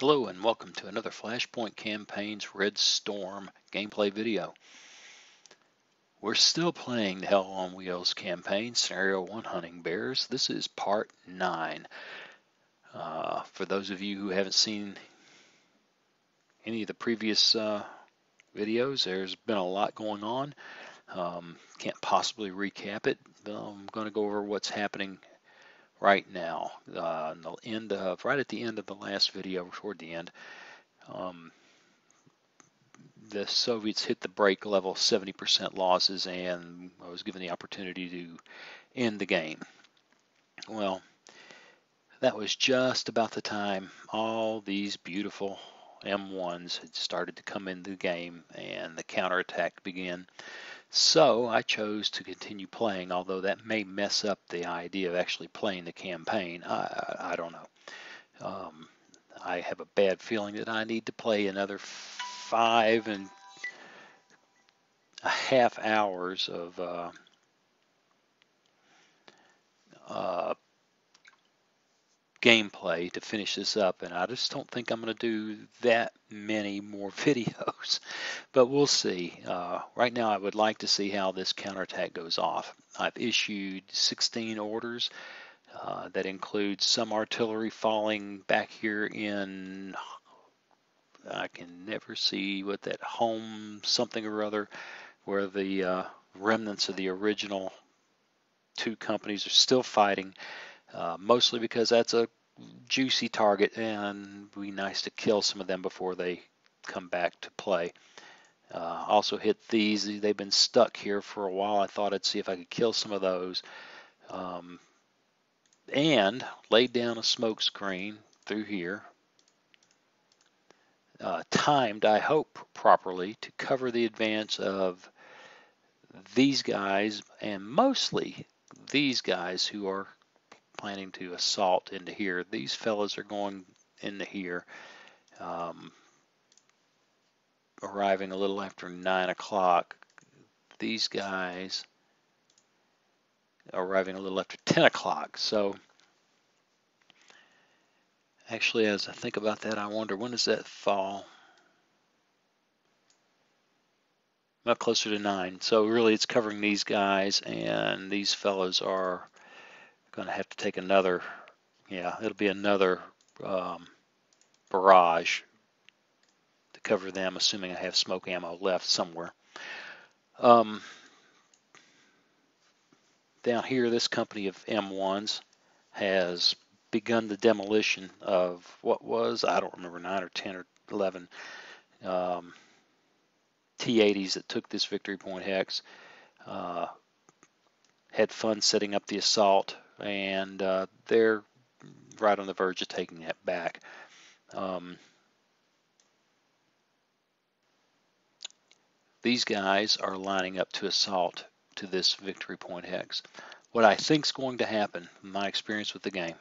Hello and welcome to another Flashpoint Campaigns Red Storm gameplay video. We're still playing the Hell on Wheels campaign, Scenario 1 Hunting Bears. This is part 9. For those of you who haven't seen any of the previous videos, there's been a lot going on. Can't possibly recap it. I'm going to go over what's happening right now. Right at the end of the last video, toward the end, the Soviets hit the break level, 70% losses, and I was given the opportunity to end the game. Well, that was just about the time all these beautiful M1s had started to come into the game and the counterattack began. So I chose to continue playing, although that may mess up the idea of actually playing the campaign. I don't know. I have a bad feeling that I need to play another 5.5 hours of gameplay to finish this up, and I just don't think I'm going to do that many more videos, but we'll see. Right now I would like to see how this counterattack goes off. I've issued 16 orders. That includes some artillery falling back here in, I can never see what that home something or other, where the remnants of the original two companies are still fighting, mostly because that's a juicy target and it'd be nice to kill some of them before they come back to play. Also hit these. They've been stuck here for a while. I thought I'd see if I could kill some of those. And laid down a smoke screen through here, timed, I hope, properly to cover the advance of these guys, and mostly these guys who are planning to assault into here. These fellas are going into here, arriving a little after 9 o'clock. These guys arriving a little after 10 o'clock. So actually, as I think about that, I wonder, when does that fall? About closer to 9. So really it's covering these guys, and these fellows are going to have to take another, it'll be another barrage to cover them, assuming I have smoke ammo left somewhere. Down here, this company of M1s has begun the demolition of what was, I don't remember, 9 or 10 or 11 T-80s that took this victory point hex. Had fun setting up the assault, and they're right on the verge of taking that back. These guys are lining up to assault to this victory point hex. What I think is going to happen, my experience with the game,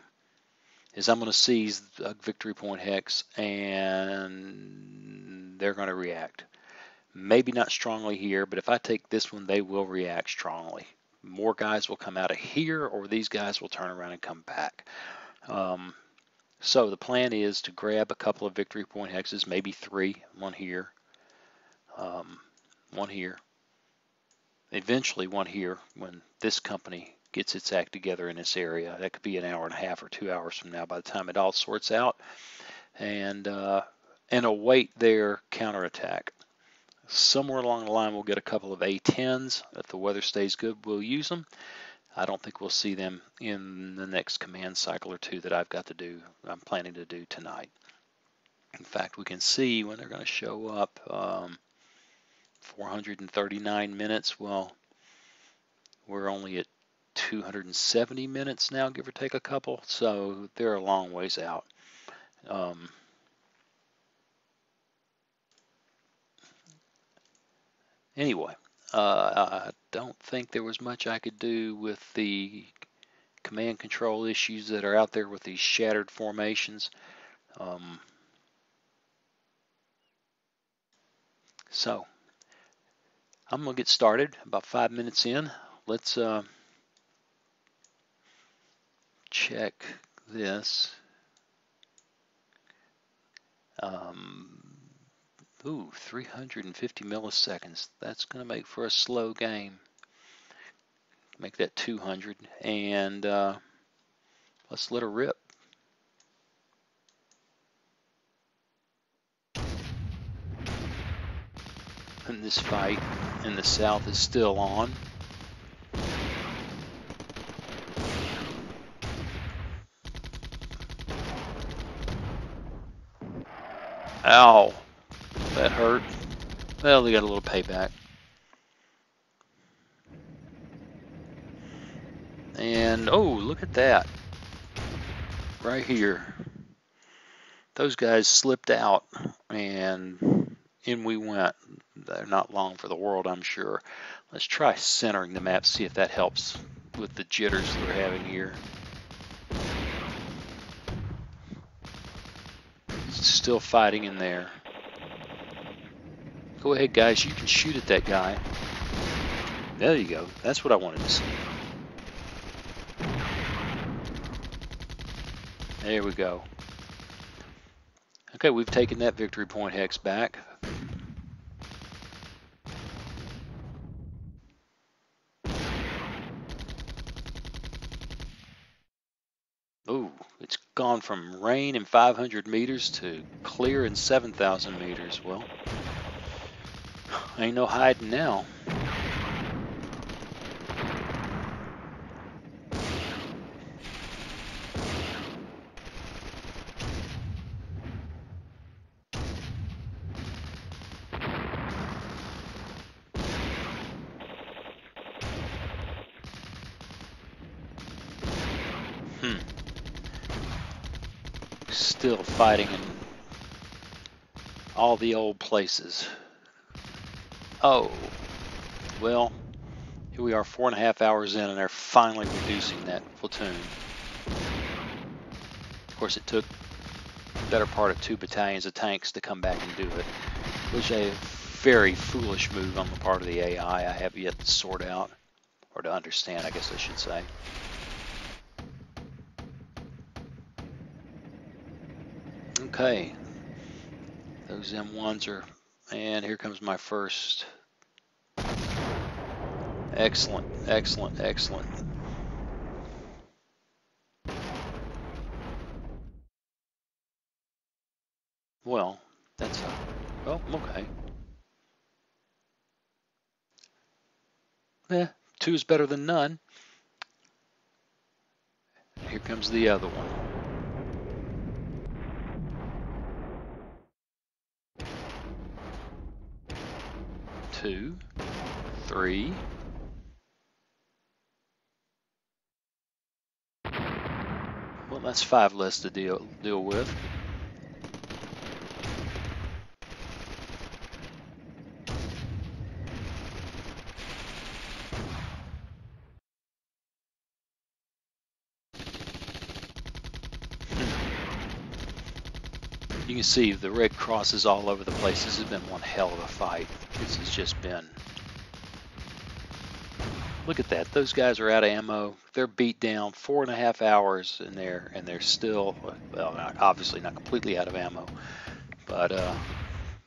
is I'm going to seize a victory point hex and they're going to react. Maybe not strongly here, but if I take this one, they will react strongly. More guys will come out of here, or these guys will turn around and come back. So the plan is to grab a couple of victory point hexes, maybe 3, one here, one here, eventually one here when this company gets its act together in this area. That could be an hour and a half or 2 hours from now by the time it all sorts out, and await their counterattack. Somewhere along the line we'll get a couple of A-10s. If the weather stays good, we'll use them. I don't think we'll see them in the next command cycle or 2 that I've got to do, I'm planning to do tonight. In fact, we can see when they're going to show up. 439 minutes. Well, we're only at 270 minutes now, give or take a couple, so they're a long ways out. Anyway, I don't think there was much I could do with the command control issues that are out there with these shattered formations. So I'm going to get started about 5 minutes in. Let's check this. Ooh, 350 milliseconds. That's going to make for a slow game. Make that 200, and let's let her rip. And this fight in the south is still on. Ow, that hurt. Well, they got a little payback. And oh, look at that. Right here. Those guys slipped out and in we went. They're not long for the world, I'm sure. Let's try centering the map, see if that helps with the jitters that we're having here. Still fighting in there. Go ahead, guys. You can shoot at that guy. There you go. That's what I wanted to see. There we go. Okay, we've taken that victory point hex back. Ooh, it's gone from rain in 500 meters to clear in 7,000 meters. Well, ain't no hiding now. Still fighting in all the old places. Oh, well, here we are 4.5 hours in and they're finally reducing that platoon. Of course, it took the better part of 2 battalions of tanks to come back and do it. It was a very foolish move on the part of the AI I have yet to sort out, or to understand, I guess I should say. Okay, those M1s are, and here comes my first. Excellent, excellent, excellent. Well, that's well, okay. 2 is better than none. Here comes the other one. 2, 3. Well, that's 5 less to deal with. You can see the red crosses all over the place. This has been one hell of a fight. This has just been. Look at that. Those guys are out of ammo. They're beat down 4.5 hours in there, and they're still, well, obviously not completely out of ammo, but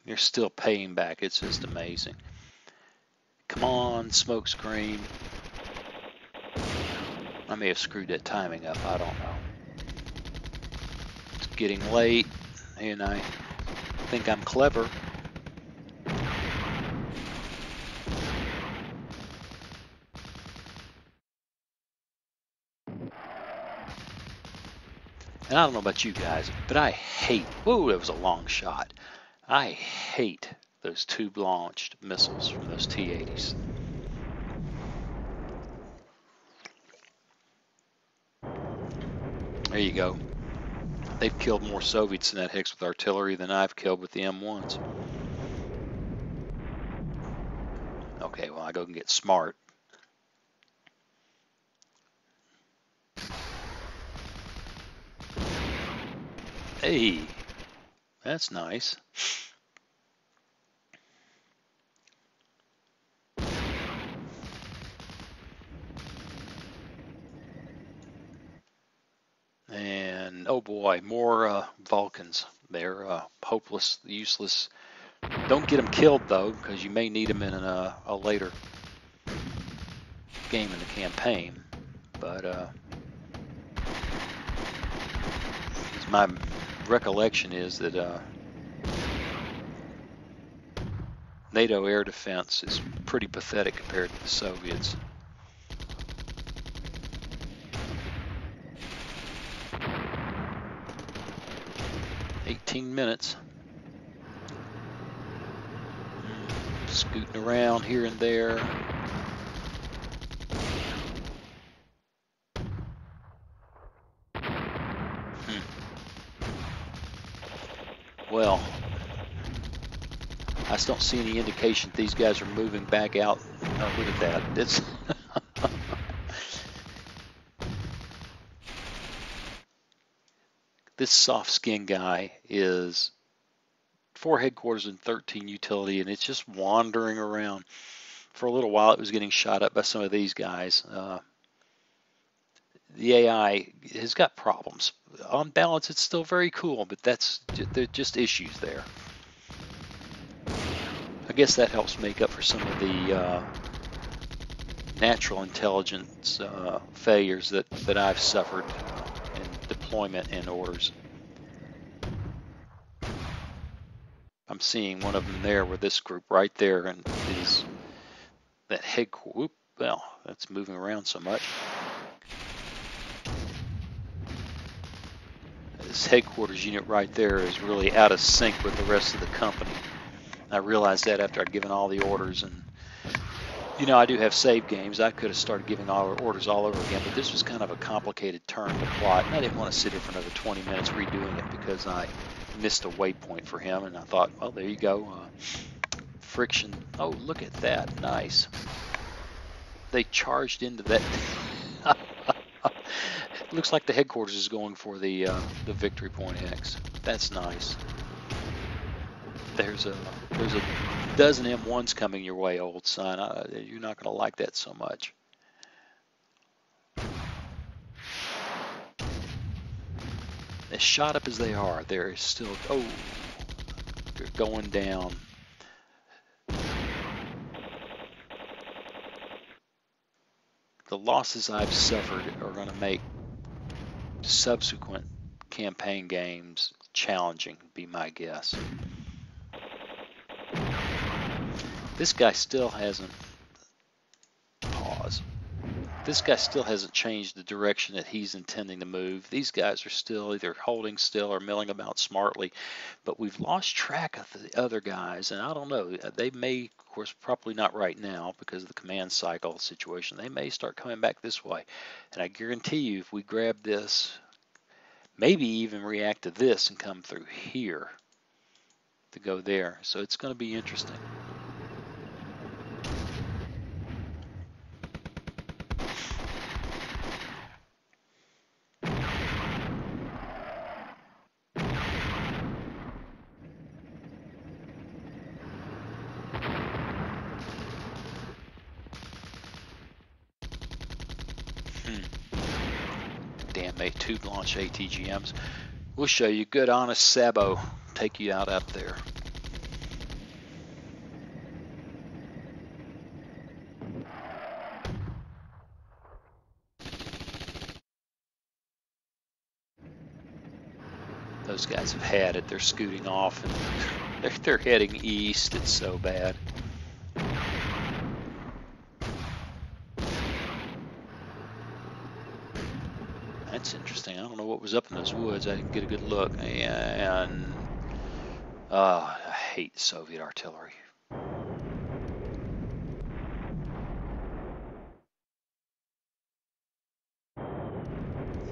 they're still paying back. It's just amazing. Come on, smokescreen. I may have screwed that timing up. I don't know. It's getting late, and I think I'm clever. And I don't know about you guys, but I hate, whoa, that was a long shot. I hate those tube-launched missiles from those T-80s. There you go. They've killed more Soviets in that Hicks with artillery than I've killed with the M1s. Okay, well, I go and get smart. Hey, that's nice. And And oh boy, more Vulcans. They're hopeless, useless. Don't get them killed though, because you may need them in a later game in the campaign. But my recollection is that NATO air defense is pretty pathetic compared to the Soviets. Minutes. Scooting around here and there. Well, I just don't see any indication that these guys are moving back out. Oh, look at that. It's this soft skin guy is 4 headquarters and 13 utility, and it's just wandering around. For a little while, it was getting shot up by some of these guys. The AI has got problems. On balance, it's still very cool, but there's just issues there. I guess that helps make up for some of the natural intelligence failures that I've suffered in deployment and orders. I'm seeing one of them there with this group right there, and is that headquarters. Well, that's moving around so much. This headquarters unit right there is really out of sync with the rest of the company. I realized that after I'd given all the orders, and you know, I do have save games. I could have started giving all orders all over again, but this was kind of a complicated turn to plot, and I didn't want to sit here for another 20 minutes redoing it because I missed a waypoint for him, and I thought, well, there you go. Friction. Oh, look at that. Nice. They charged into that. Looks like the headquarters is going for the victory point X. That's nice. There's a dozen M1s coming your way, old son. You're not going to like that so much. As shot up as they are, they're still, oh, they're going down. The losses I've suffered are going to make subsequent campaign games challenging, be my guess. This guy still hasn't paused. This guy still hasn't changed the direction that he's intending to move. These guys are still either holding still or milling about smartly, but we've lost track of the other guys, and I don't know. They may, of course, probably not right now because of the command cycle situation. They may start coming back this way, and I guarantee you, if we grab this, maybe even react to this and come through here to go there. So it's going to be interesting. Damn, mate, 2 launch ATGMs. We'll show you good, honest Sabo. Take you out there. Those guys have had it. They're scooting off, and they're heading east. It's so bad. That's interesting. I don't know what was up in those woods. I didn't get a good look. And I hate Soviet artillery.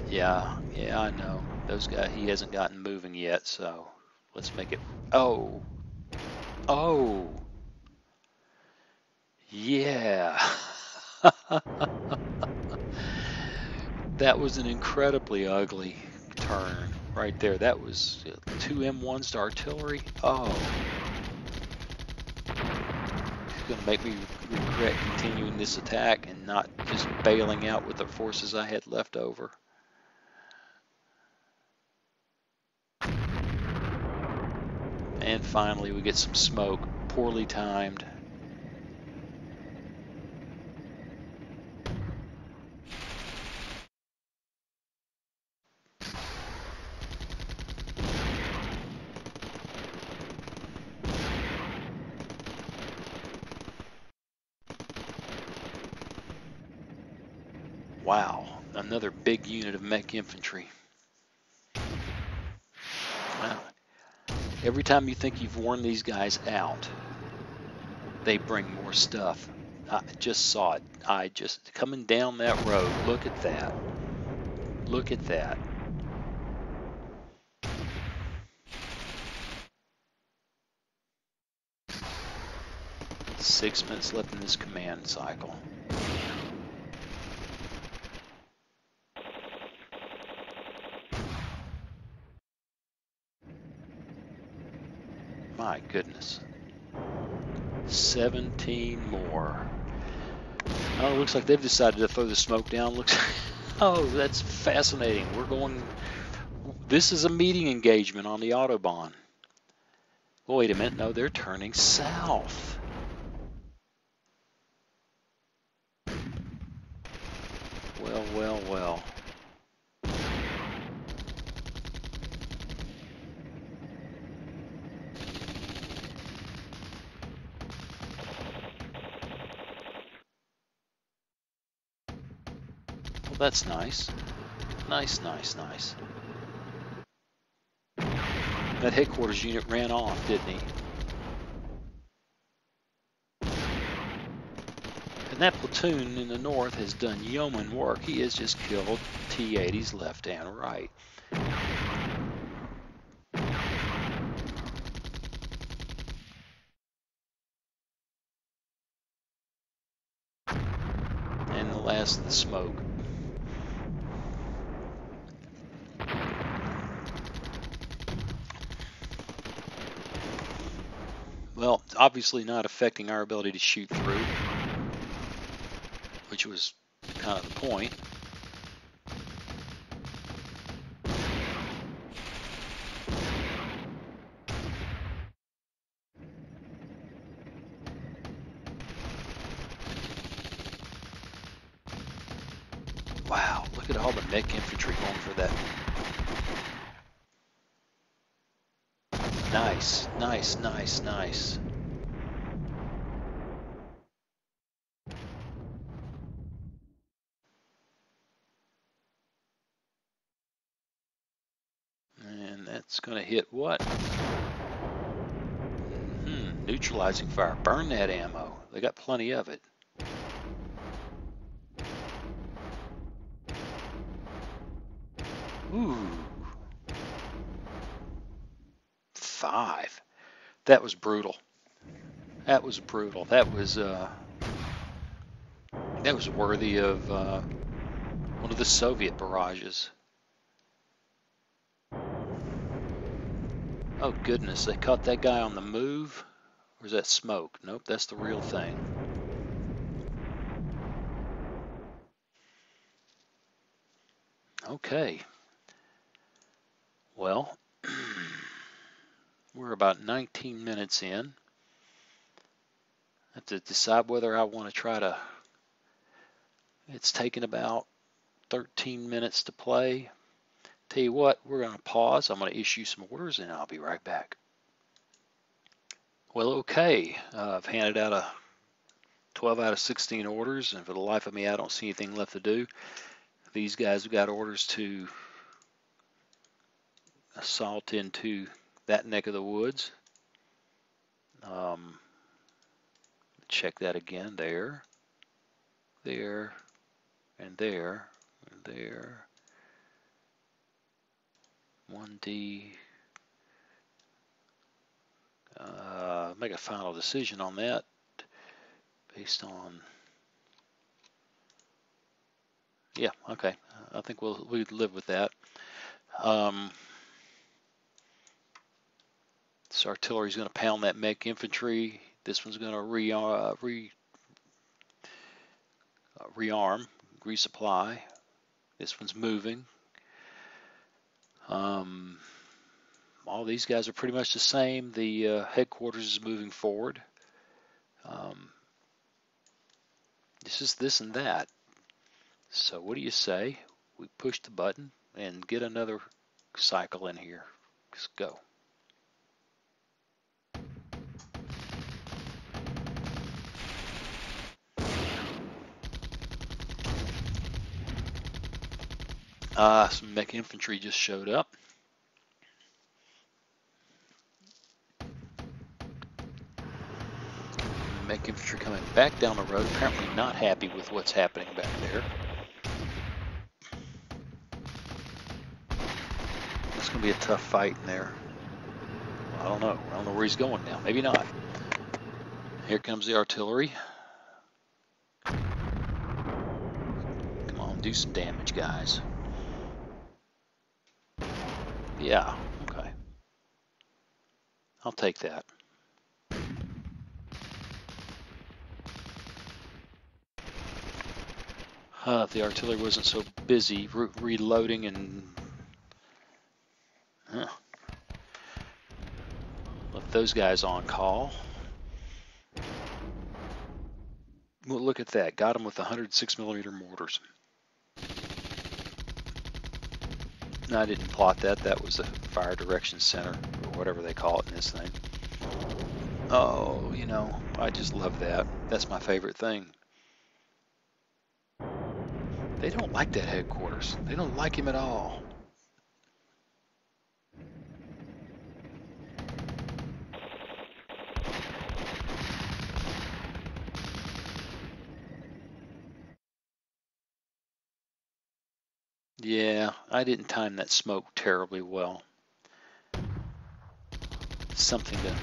Yeah, I know. Those guys, he hasn't gotten moving yet, so let's make it. Oh. Yeah. That was an incredibly ugly turn right there. That was 2 M1s to artillery. Oh. It's going to make me regret continuing this attack and not just bailing out with the forces I had left over. And finally we get some smoke, poorly timed. Wow, another big unit of mech infantry. Wow. Every time you think you've worn these guys out, they bring more stuff. I just saw it. I just coming down that road. Look at that. Look at that. Six minutes left in this command cycle. My goodness. 17 more. Oh, it looks like they've decided to throw the smoke down. Looks. Oh, that's fascinating. We're going. This is a meeting engagement on the Autobahn. Well, wait a minute. No, they're turning south. Well, well, well. Well, that's nice. Nice, nice, nice. That headquarters unit ran off, didn't he? And that platoon in the north has done yeoman work. He has just killed T-80s left and right. And the last of the smoke. Well, it's obviously not affecting our ability to shoot through, which was kind of the point. Wow, look at all the mech infantry going for that. Nice, nice, nice, nice. And that's going to hit what? Neutralizing fire. Burn that ammo. They got plenty of it. Ooh. 5. That was brutal. That was brutal. That was worthy of one of the Soviet barrages. Oh goodness, they caught that guy on the move. Or is that smoke? Nope, that's the real thing. Okay. Well, we're about 19 minutes in. I have to decide whether I want to try to. It's taken about 13 minutes to play. Tell you what, we're going to pause. I'm going to issue some orders and I'll be right back. Well, okay. I've handed out a 12 out of 16 orders, and for the life of me, I don't see anything left to do. These guys have got orders to assault into that neck of the woods. Check that again. There, there, and there, and there. 1D. Make a final decision on that based on. Yeah, okay. I think we'd live with that. This artillery is going to pound that mech infantry. This one's going to rearm, resupply. This one's moving. All these guys are pretty much the same. The headquarters is moving forward. This is this and that. So what do you say? We push the button and get another cycle in here. Let's go. Some mech infantry just showed up. Mech infantry coming back down the road, apparently not happy with what's happening back there. It's going to be a tough fight in there. Well, I don't know. I don't know where he's going now. Maybe not. Here comes the artillery. Come on, do some damage, guys. Yeah, okay. I'll take that. If the artillery wasn't so busy reloading and left those guys on call. Well, look at that. Got them with 106mm mortars. No, I didn't plot that. That was the fire direction center, or whatever they call it in this thing. Oh, you know, I just love that. That's my favorite thing. They don't like that headquarters. They don't like him at all. Yeah, I didn't time that smoke terribly well. Something to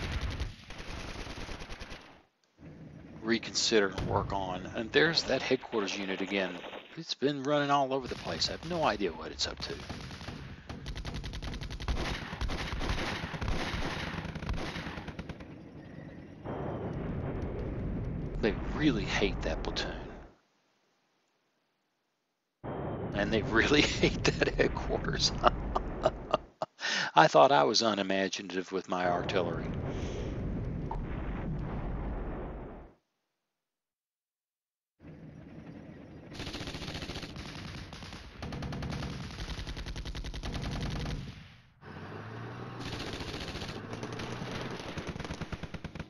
reconsider and work on. And there's that headquarters unit again. It's been running all over the place. I have no idea what it's up to. They really hate that platoon. And they really hate that headquarters. I thought I was unimaginative with my artillery.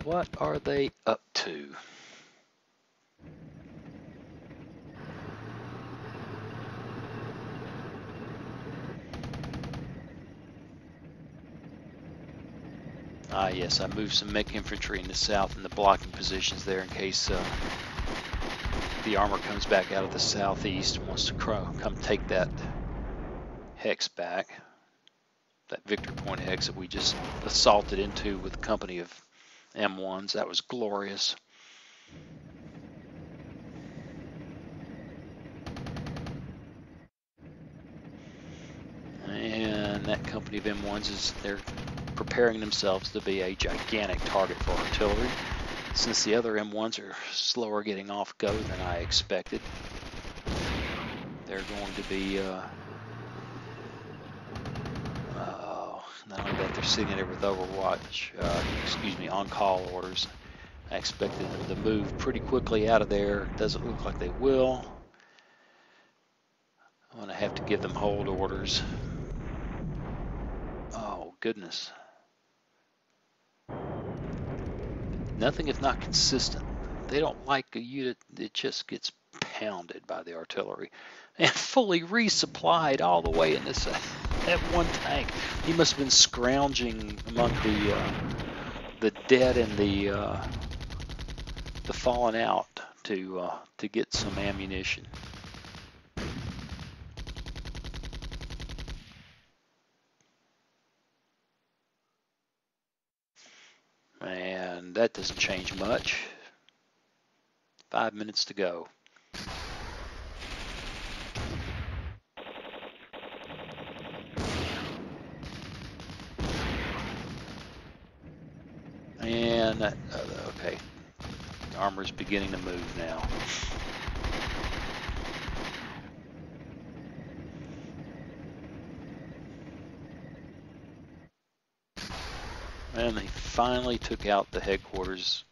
What are they up to? Ah, yes, I moved some mech infantry in the south in the blocking positions there in case the armor comes back out of the southeast and wants to come take that hex back. That Victory Point hex that we just assaulted into with a company of M1s. That was glorious. And that company of M1s they're preparing themselves to be a gigantic target for artillery. Since the other M1s are slower getting off go than I expected, they're going to be not only that, they're sitting there with Overwatch, on-call orders. I expected them to move pretty quickly out of there. Doesn't look like they will. I'm going to have to give them hold orders. Oh, goodness. Nothing if not consistent. They don't like a unit that just gets pounded by the artillery. And fully resupplied all the way in this that one tank. He must have been scrounging among the dead and the fallen out to get some ammunition. And that doesn't change much. 5 minutes to go. And okay, the armor's beginning to move now. And they finally took out the headquarters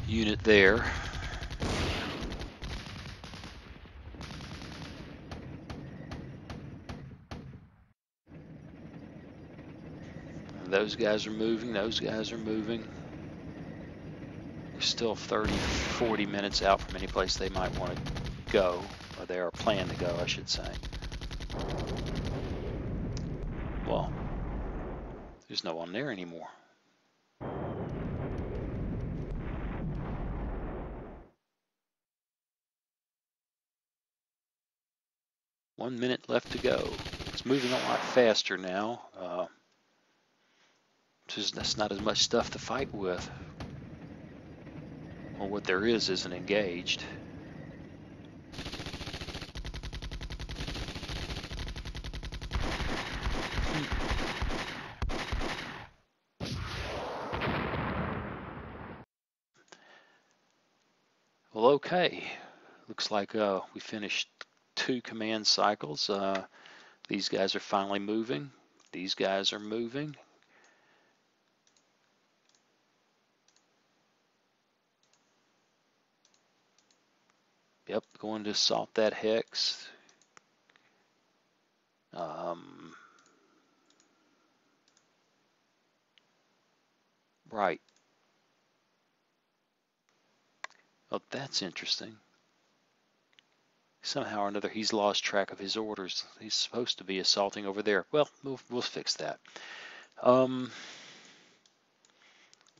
unit there. And those guys are moving. Those guys are moving. We're still 30, 40 minutes out from any place they might want to go, or they are planning to go, I should say. Well, there's no one there anymore. One minute left to go. It's moving a lot faster now. That's not as much stuff to fight with. Or what there is isn't engaged. Well, okay. Looks like we finished 2 command cycles. These guys are finally moving. These guys are moving. Yep, going to assault that hex. Right. Oh, that's interesting. Somehow or another, he's lost track of his orders. He's supposed to be assaulting over there. Well, we'll fix that.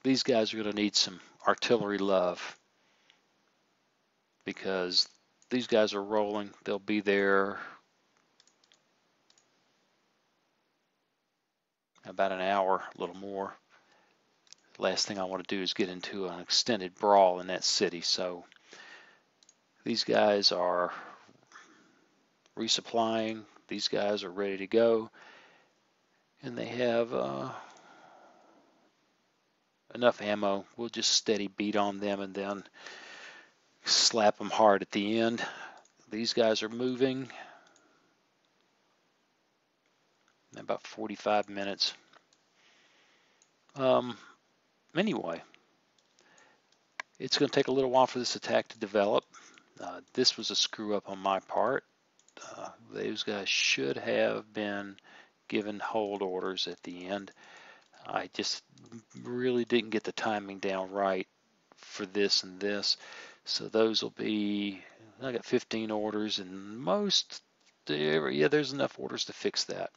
These guys are going to need some artillery love because these guys are rolling. They'll be there about an hour, a little more. Last thing I want to do is get into an extended brawl in that city. So these guys are resupplying. These guys are ready to go. And they have enough ammo. We'll just steady beat on them and then slap them hard at the end. These guys are moving. About 45 minutes. Anyway, it's going to take a little while for this attack to develop. This was a screw up on my part. Those guys should have been given hold orders at the end. I just really didn't get the timing down right for this and this. So those will be, I got 15 orders and most, yeah, there's enough orders to fix that.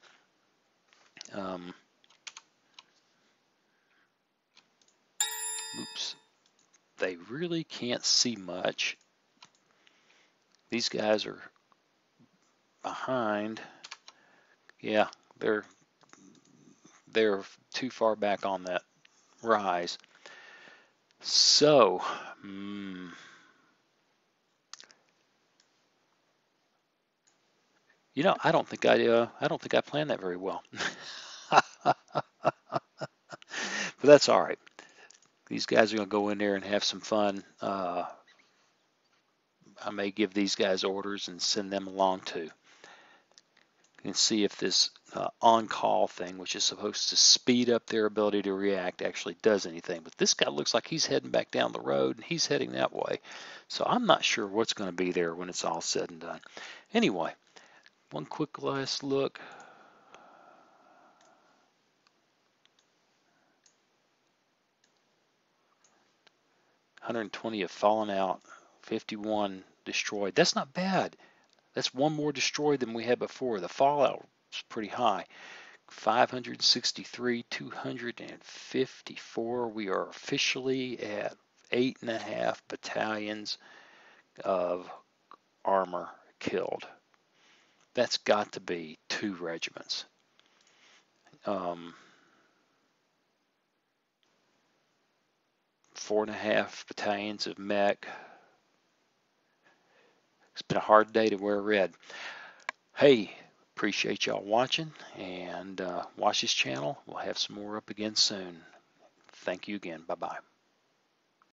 Oops. They really can't see much. These guys are behind. Yeah, they're too far back on that rise. So, you know, I don't think I planned that very well. But that's all right. These guys are going to go in there and have some fun. I may give these guys orders and send them along too. And see if this on-call thing, which is supposed to speed up their ability to react, actually does anything. But this guy looks like he's heading back down the road, and he's heading that way. So I'm not sure what's going to be there when it's all said and done. Anyway, one quick last look. $120 have fallen out, 51 destroyed. That's not bad. That's one more destroyed than we had before. The fallout was pretty high. 563, 254. We are officially at 8.5 battalions of armor killed. That's got to be 2 regiments. 4.5 battalions of mech. It's been a hard day to wear red. Hey, appreciate y'all watching, and watch this channel. We'll have some more up again soon. Thank you again. Bye-bye.